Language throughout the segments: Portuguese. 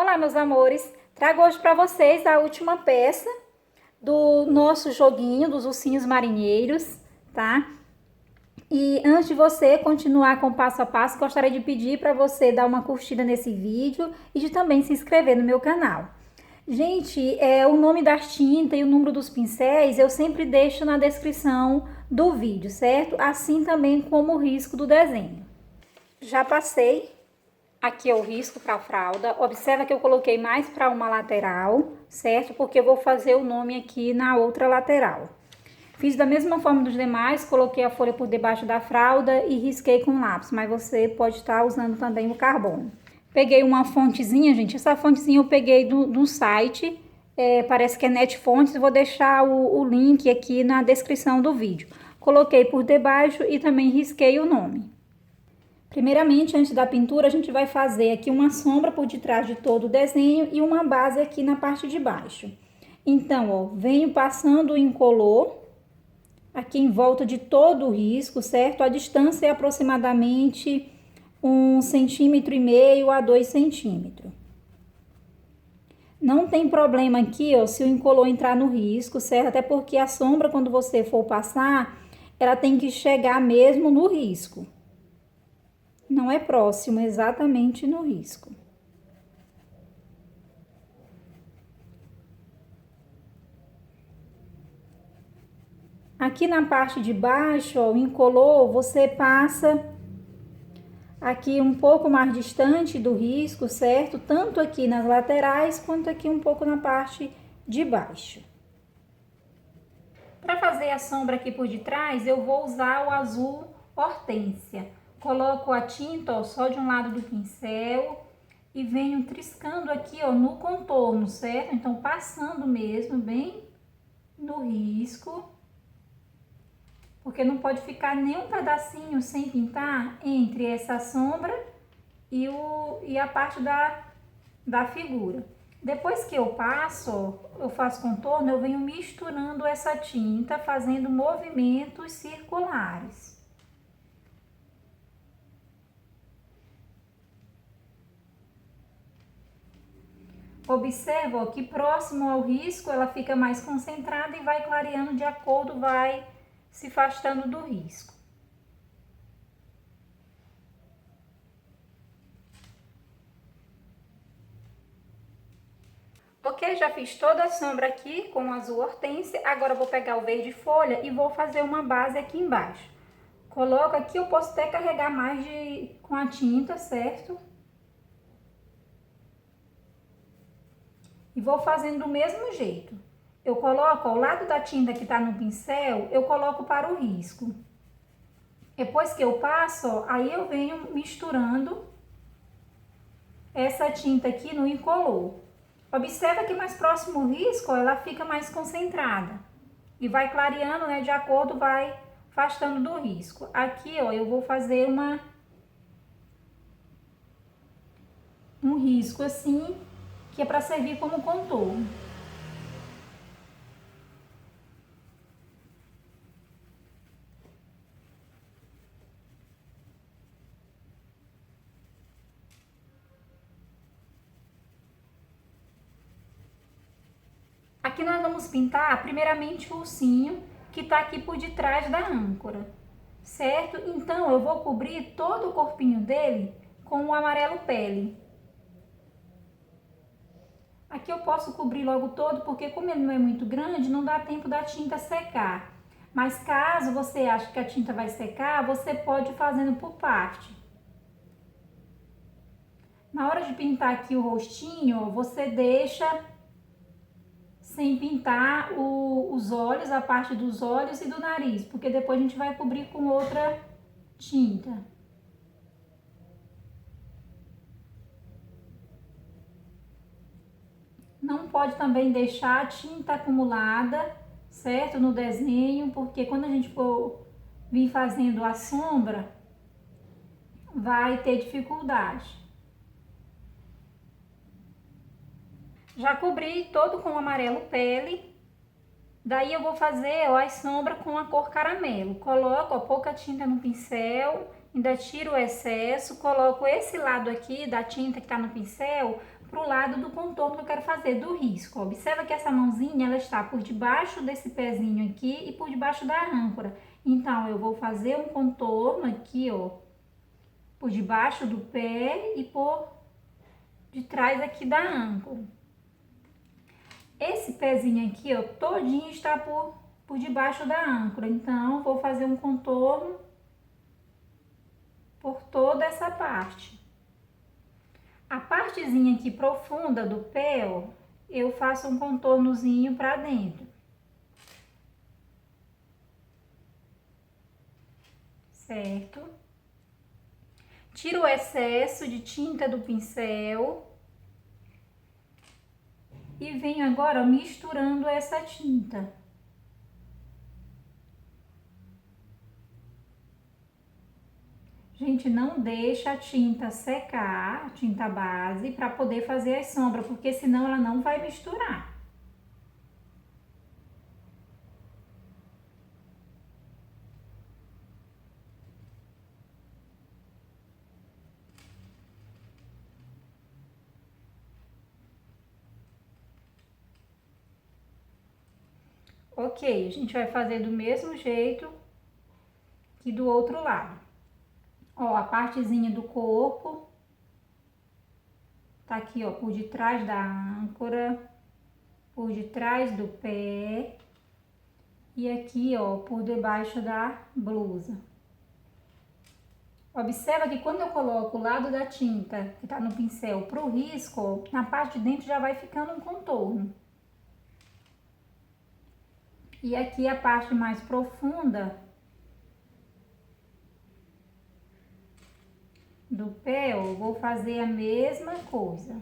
Olá, meus amores! Trago hoje para vocês a última peça do nosso joguinho dos ursinhos marinheiros, tá? E antes de você continuar com o passo a passo, gostaria de pedir para você dar uma curtida nesse vídeo e de também se inscrever no meu canal. Gente, o nome das tintas e o número dos pincéis eu sempre deixo na descrição do vídeo, certo? Assim também como o risco do desenho. Já passei aqui o risco para a fralda. Observa que eu coloquei mais para uma lateral, certo? Porque eu vou fazer o nome aqui na outra lateral. Fiz da mesma forma dos demais, coloquei a folha por debaixo da fralda e risquei com lápis, mas você pode estar usando também o carbono. Peguei uma fontezinha, gente, essa fontezinha eu peguei do site, parece que é Netfontes, vou deixar o link aqui na descrição do vídeo. Coloquei por debaixo e também risquei o nome. Primeiramente, antes da pintura, a gente vai fazer aqui uma sombra por detrás de todo o desenho e uma base aqui na parte de baixo. Então, ó, venho passando o incolor aqui em volta de todo o risco, certo? A distância é aproximadamente 1,5 cm a 2 centímetros. Não tem problema aqui, ó, se o incolor entrar no risco, certo? Até porque a sombra, quando você for passar, ela tem que chegar mesmo no risco. Não é próximo, exatamente no risco. Aqui na parte de baixo, ó, o incolor, você passa aqui um pouco mais distante do risco, certo? Tanto aqui nas laterais, quanto aqui um pouco na parte de baixo. Para fazer a sombra aqui por detrás, eu vou usar o azul hortênsia. Coloco a tinta, ó, só de um lado do pincel e venho triscando aqui, ó, no contorno, certo? Então, passando mesmo bem no risco, porque não pode ficar nem um pedacinho sem pintar entre essa sombra e a parte da figura. Depois que eu passo, ó, eu faço contorno, eu venho misturando essa tinta, fazendo movimentos circulares. Observa, ó, que próximo ao risco ela fica mais concentrada e vai clareando de acordo, vai se afastando do risco. Ok, já fiz toda a sombra aqui com o azul hortênsia. Agora eu vou pegar o verde folha e vou fazer uma base aqui embaixo. Coloco aqui, eu posso até carregar mais com a tinta, certo? E vou fazendo do mesmo jeito. Eu coloco ao lado da tinta que tá no pincel, eu coloco para o risco. Depois que eu passo, ó, aí eu venho misturando essa tinta aqui no incolor. Observa que mais próximo ao risco, ó, ela fica mais concentrada. E vai clareando, né, de acordo, vai afastando do risco. Aqui, ó, eu vou fazer um risco assim, que é para servir como contorno. Aqui nós vamos pintar primeiramente o ursinho que tá aqui por detrás da âncora, certo? Então, eu vou cobrir todo o corpinho dele com o amarelo pele. Aqui eu posso cobrir logo todo, porque como ele não é muito grande, não dá tempo da tinta secar. Mas caso você ache que a tinta vai secar, você pode ir fazendo por parte. Na hora de pintar aqui o rostinho, você deixa sem pintar os olhos, a parte dos olhos e do nariz, porque depois a gente vai cobrir com outra tinta. Não pode também deixar a tinta acumulada, certo? No desenho, porque quando a gente for vir fazendo a sombra, vai ter dificuldade. Já cobri todo com o amarelo pele. Daí eu vou fazer, ó, as sombras com a cor caramelo. Coloco, ó, pouca tinta no pincel, ainda tiro o excesso, coloco esse lado aqui da tinta que tá no pincel pro lado do contorno que eu quero fazer, do risco. Observa que essa mãozinha, ela está por debaixo desse pezinho aqui e por debaixo da âncora. Então, eu vou fazer um contorno aqui, ó, por debaixo do pé e por de trás aqui da âncora. Esse pezinho aqui, ó, todinho está por debaixo da âncora. Então, vou fazer um contorno por toda essa parte. A partezinha aqui profunda do pé, ó, eu faço um contornozinho para dentro. Certo? Tiro o excesso de tinta do pincel. E venho agora misturando essa tinta. Gente, não deixa a tinta secar, a tinta base, para poder fazer as sombras, porque senão ela não vai misturar. Ok, a gente vai fazer do mesmo jeito que do outro lado. Ó, a partezinha do corpo tá aqui, ó, por detrás da âncora, por detrás do pé e aqui, ó, por debaixo da blusa. Observa que quando eu coloco o lado da tinta que tá no pincel pro risco, ó, na parte de dentro já vai ficando um contorno. E aqui a parte mais profunda do pé, eu vou fazer a mesma coisa.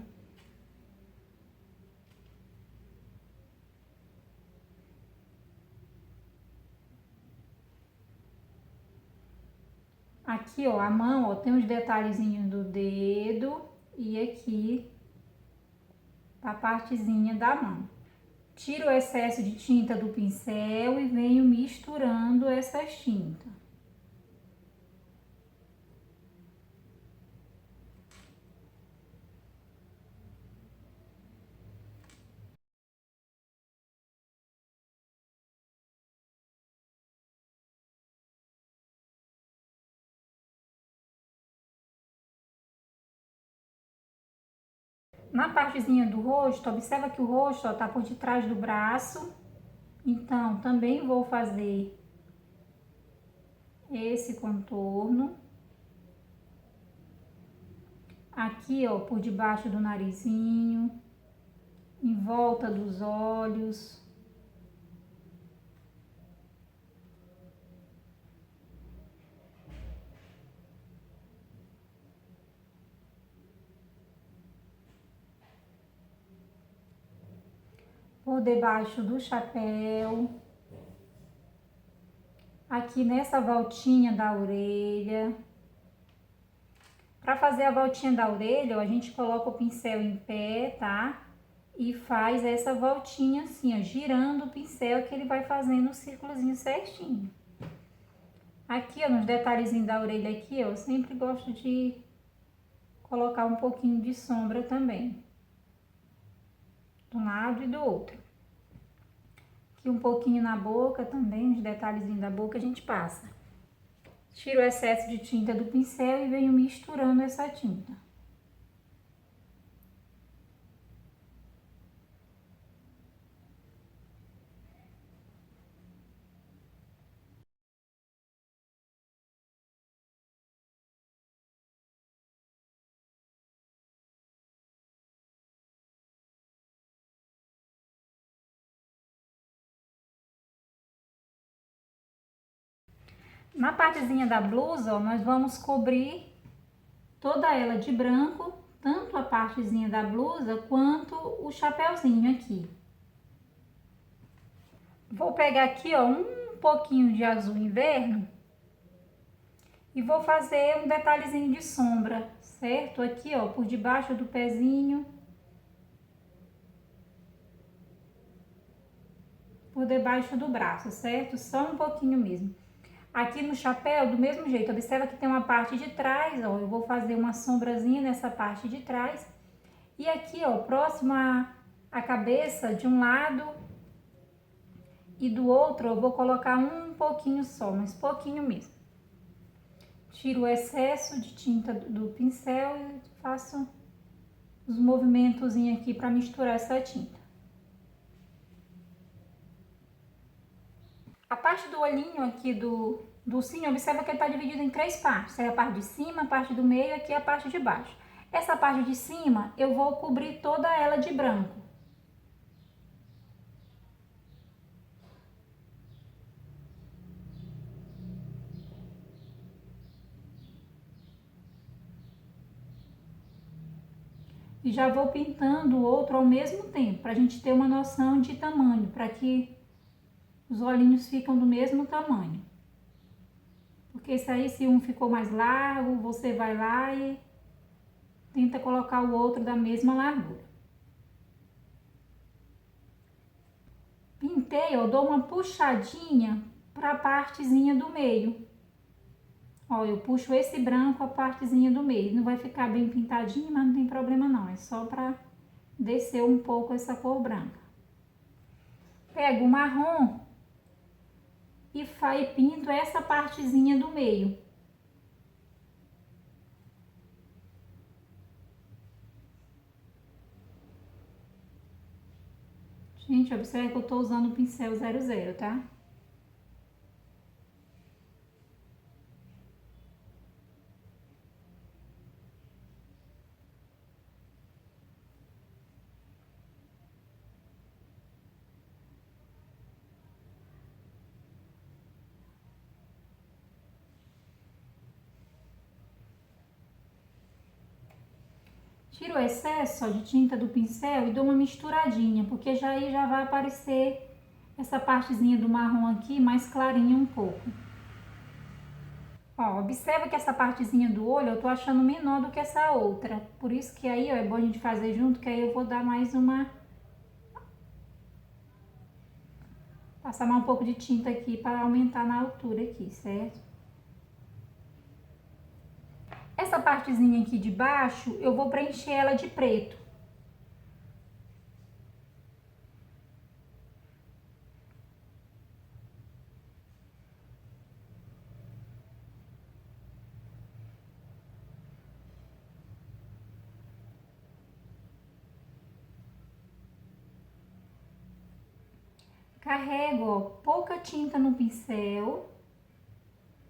Aqui, ó, a mão, ó, tem uns detalhezinhos do dedo e aqui a partezinha da mão. Tiro o excesso de tinta do pincel e venho misturando essas tintas. Na partezinha do rosto, observa que o rosto, ó, tá por detrás do braço. Então, também vou fazer esse contorno. Aqui, ó, por debaixo do narizinho, em volta dos olhos. Por debaixo do chapéu. Aqui nessa voltinha da orelha. Para fazer a voltinha da orelha, ó, a gente coloca o pincel em pé, tá? E faz essa voltinha assim, ó, girando o pincel que ele vai fazendo o círculozinho certinho. Aqui, ó, nos detalhezinhos da orelha aqui, ó, eu sempre gosto de colocar um pouquinho de sombra também. De um lado e do outro. Aqui um pouquinho na boca também, os detalhezinhos da boca a gente passa. Tiro o excesso de tinta do pincel e venho misturando essa tinta. Na partezinha da blusa, ó, nós vamos cobrir toda ela de branco, tanto a partezinha da blusa quanto o chapéuzinho aqui. Vou pegar aqui, ó, um pouquinho de azul inverno e vou fazer um detalhezinho de sombra, certo? Aqui, ó, por debaixo do pezinho, por debaixo do braço, certo? Só um pouquinho mesmo. Aqui no chapéu, do mesmo jeito, observa que tem uma parte de trás, ó, eu vou fazer uma sombrazinha nessa parte de trás E aqui, ó, próximo à cabeça, de um lado e do outro, eu vou colocar um pouquinho só, mas pouquinho mesmo. Tiro o excesso de tinta do pincel e faço os movimentos aqui para misturar essa tinta. A parte do olhinho aqui do ursinho, observa que ele está dividido em 3 partes. É a parte de cima, a parte do meio e aqui a parte de baixo. Essa parte de cima eu vou cobrir toda ela de branco. E já vou pintando o outro ao mesmo tempo, para a gente ter uma noção de tamanho, para que os olhinhos ficam do mesmo tamanho. Porque isso aí, se um ficou mais largo, você vai lá e tenta colocar o outro da mesma largura. Pintei, eu dou uma puxadinha para a partezinha do meio. Ó, eu puxo esse branco a partezinha do meio. Não vai ficar bem pintadinho, mas não tem problema não. É só para descer um pouco essa cor branca. Pego o marrom e pinto essa partezinha do meio. Gente, observe que eu tô usando o pincel 00, tá? Tiro o excesso ó, de tinta do pincel e dou uma misturadinha, porque aí já vai aparecer essa partezinha do marrom aqui mais clarinha um pouco. Ó, observa que essa partezinha do olho eu tô achando menor do que essa outra. Por isso que aí ó, é bom a gente fazer junto, que aí eu vou dar mais passar mais um pouco de tinta aqui para aumentar na altura aqui, certo? Essa partezinha aqui de baixo, eu vou preencher ela de preto. Carrego, ó, pouca tinta no pincel,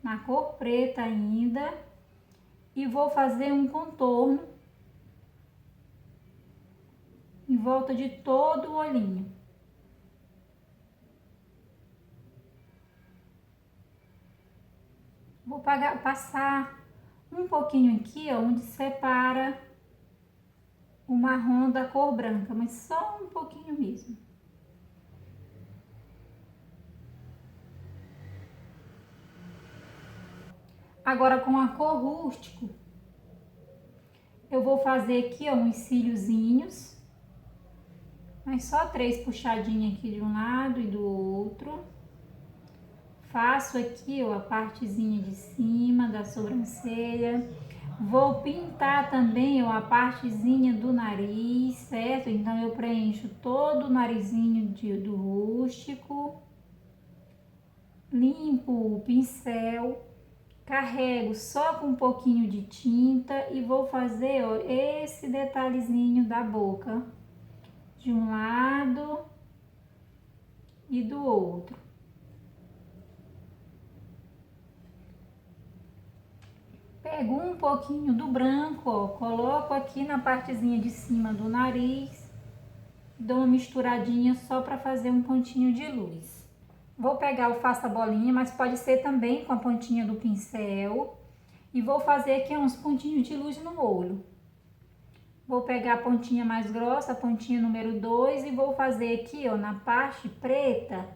na cor preta ainda, e vou fazer um contorno em volta de todo o olhinho. Vou passar um pouquinho aqui, ó, onde separa o marrom da cor branca, mas só um pouquinho mesmo. Agora com a cor rústico, eu vou fazer aqui ó, uns cíliozinhos, mas só 3 puxadinhas aqui de um lado e do outro. Faço aqui ó, a partezinha de cima da sobrancelha. Vou pintar também ó, a partezinha do nariz, certo? Então eu preencho todo o narizinho do rústico. Limpo o pincel. Carrego só com um pouquinho de tinta e vou fazer ó, esse detalhezinho da boca de um lado e do outro. Pego um pouquinho do branco, ó, coloco aqui na partezinha de cima do nariz, dou uma misturadinha só para fazer um pontinho de luz. Vou pegar o faça bolinha, mas pode ser também com a pontinha do pincel. E vou fazer aqui uns pontinhos de luz no olho. Vou pegar a pontinha mais grossa, a pontinha número 2, e vou fazer aqui, ó, na parte preta,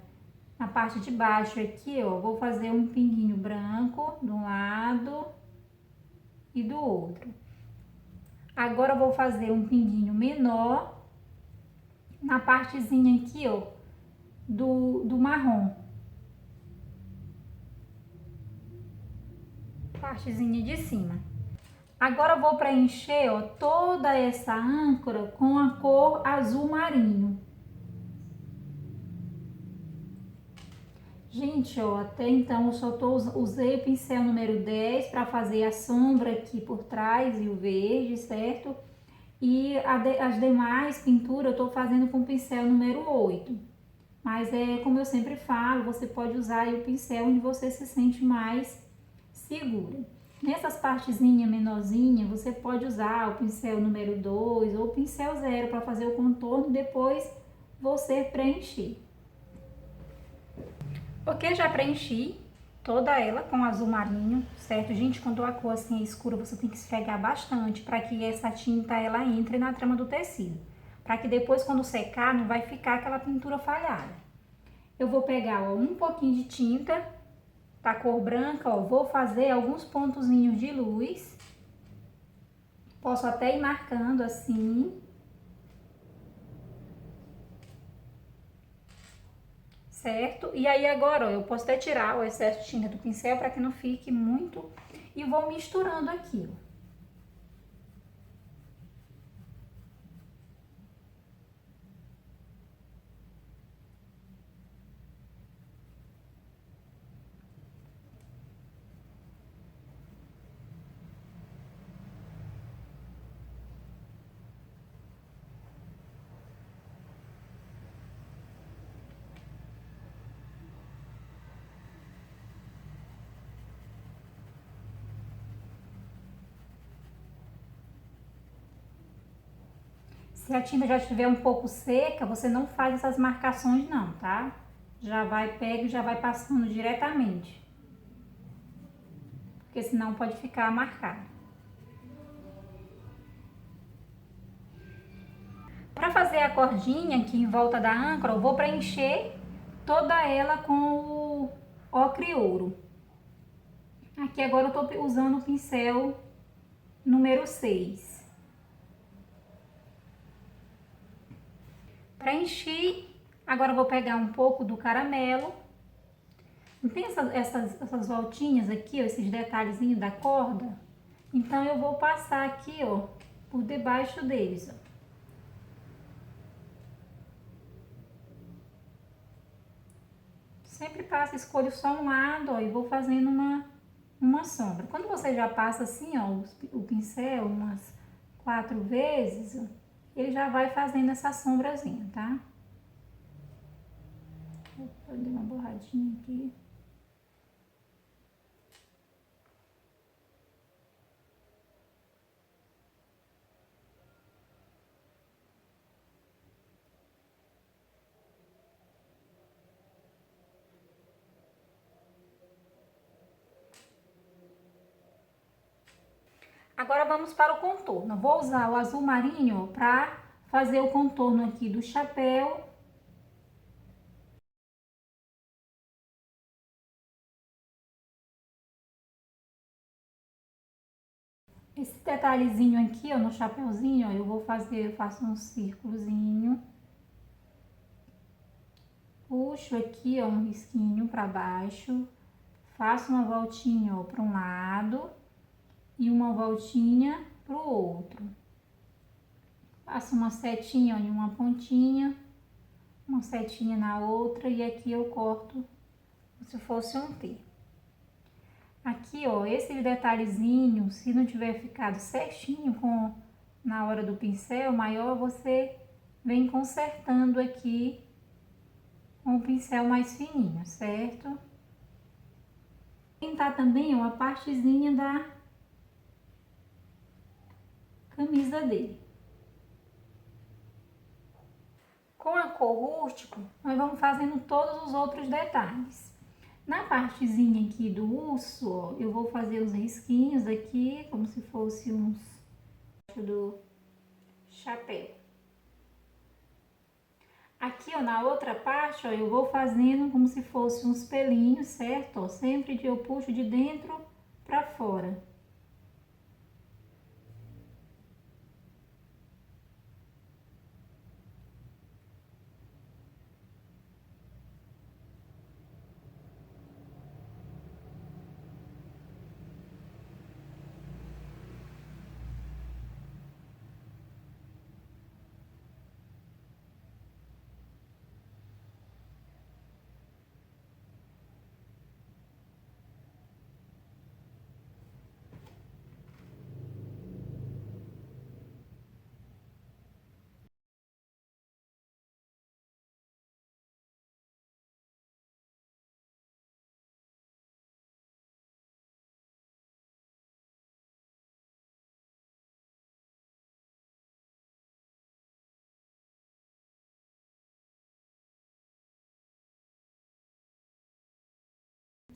na parte de baixo aqui, ó, vou fazer um pinguinho branco de um lado e do outro. Agora eu vou fazer um pinguinho menor na partezinha aqui, ó, do marrom. Partezinha de cima. Agora eu vou preencher, ó, toda essa âncora com a cor azul marinho. Gente, ó, até então eu usei o pincel número 10 para fazer a sombra aqui por trás e o verde, certo? E as demais pinturas eu tô fazendo com o pincel número 8. Mas como eu sempre falo, você pode usar aí o pincel onde você se sente mais segura. Nessas partezinhas menorzinhas, você pode usar o pincel número 2 ou o pincel 0 para fazer o contorno e depois você preencher. Ok, já preenchi toda ela com azul marinho, certo? Gente, quando a cor assim é escura, você tem que esfregar bastante para que essa tinta ela entre na trama do tecido. Para que depois, quando secar, não vai ficar aquela pintura falhada. Eu vou pegar, ó, um pouquinho de tinta da cor branca, ó, vou fazer alguns pontozinhos de luz. Posso até ir marcando assim. Certo? E aí agora, ó, eu posso até tirar o excesso de tinta do pincel para que não fique muito. E vou misturando aqui, ó. Se a tinta já estiver um pouco seca, você não faz essas marcações não, tá? Já vai, pega e já vai passando diretamente. Porque senão pode ficar marcado. Para fazer a cordinha aqui em volta da âncora, eu vou preencher toda ela com o ocre ouro. Aqui agora eu tô usando o pincel número 6. Preenchi. Agora eu vou pegar um pouco do caramelo. Não tem essas voltinhas aqui, ó, esses detalhezinhos da corda? Então eu vou passar aqui, ó, por debaixo deles, ó. Sempre passa, escolho só um lado, ó, e vou fazendo uma sombra. Quando você já passa assim, ó, o pincel umas 4 vezes, ó, ele já vai fazendo essa sombrazinha, tá? Vou dar uma borradinha aqui. Agora vamos para o contorno. Vou usar o azul marinho para fazer o contorno aqui do chapéu. Esse detalhezinho aqui, ó, no chapéuzinho, ó, eu faço um círculozinho. Puxo aqui, ó, um risquinho para baixo. Faço uma voltinha, ó, para um lado e uma voltinha para o outro. Faço uma setinha, ó, em uma pontinha, uma setinha na outra e aqui eu corto como se fosse um T. Aqui, ó, esse detalhezinho, se não tiver ficado certinho na hora do pincel maior, você vem consertando aqui com o pincel mais fininho, certo? Pintar também, ó, a partezinha da camisa dele. Com a cor rústico, nós vamos fazendo todos os outros detalhes. Na partezinha aqui do urso, ó, eu vou fazer os risquinhos aqui, como se fosse uns do chapéu. Aqui, ó, na outra parte, ó, eu vou fazendo como se fosse uns pelinhos, certo? Ó, sempre eu puxo de dentro pra fora.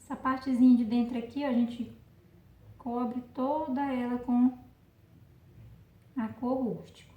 Essa partezinha de dentro aqui, ó, a gente cobre toda ela com a cor rústica.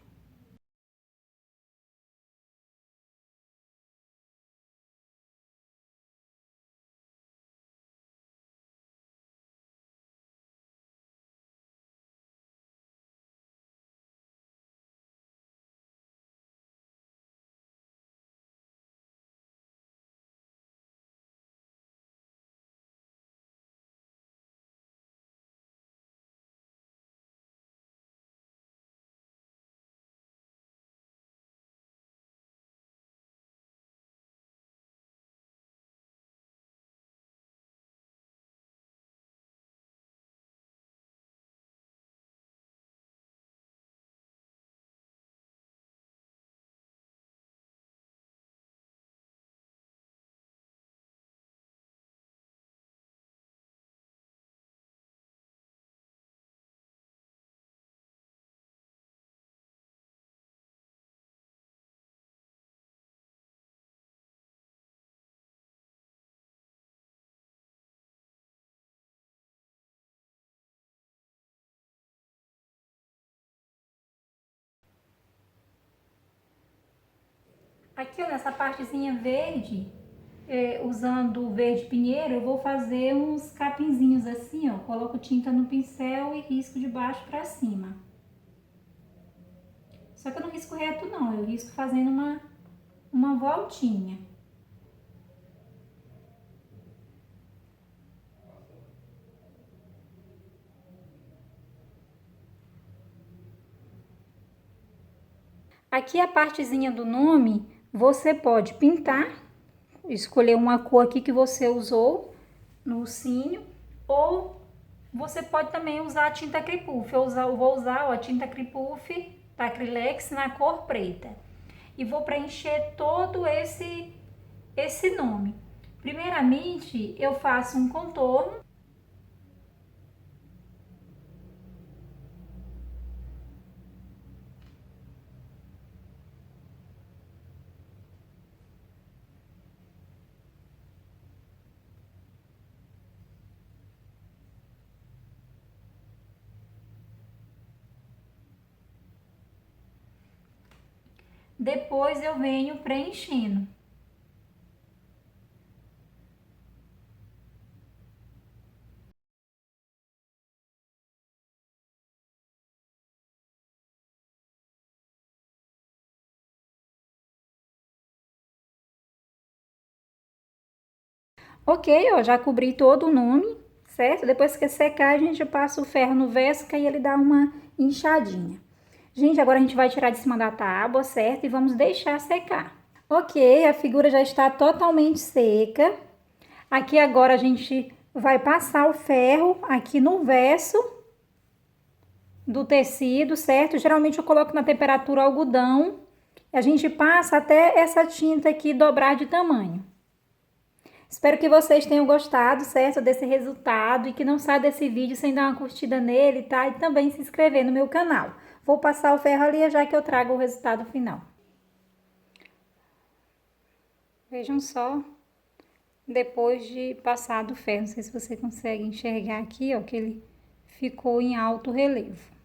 Aqui, ó, nessa partezinha verde, usando o verde pinheiro, eu vou fazer uns capinzinhos assim, ó. Coloco tinta no pincel e risco de baixo pra cima. Só que eu não risco reto não, eu risco fazendo uma voltinha. Aqui a partezinha do nome, você pode pintar, escolher uma cor aqui que você usou no ursinho, ou você pode também usar a tinta Acrypuff. Eu vou usar ó, a tinta Acrypuff da Acrylex na cor preta. E vou preencher todo esse nome. Primeiramente, eu faço um contorno. Depois eu venho preenchendo. Ok, ó, já cobri todo o nome, certo? Depois que secar, a gente passa o ferro no verso, que aí ele dá uma inchadinha. Gente, agora a gente vai tirar de cima da tábua, certo? E vamos deixar secar. Ok, a figura já está totalmente seca. Aqui agora a gente vai passar o ferro aqui no verso do tecido, certo? Geralmente eu coloco na temperatura algodão. E a gente passa até essa tinta aqui dobrar de tamanho. Espero que vocês tenham gostado, certo, desse resultado e que não saia desse vídeo sem dar uma curtida nele, tá? E também se inscrever no meu canal. Vou passar o ferro ali já que eu trago o resultado final. Vejam só, depois de passar do ferro, não sei se você consegue enxergar aqui, ó, que ele ficou em alto relevo.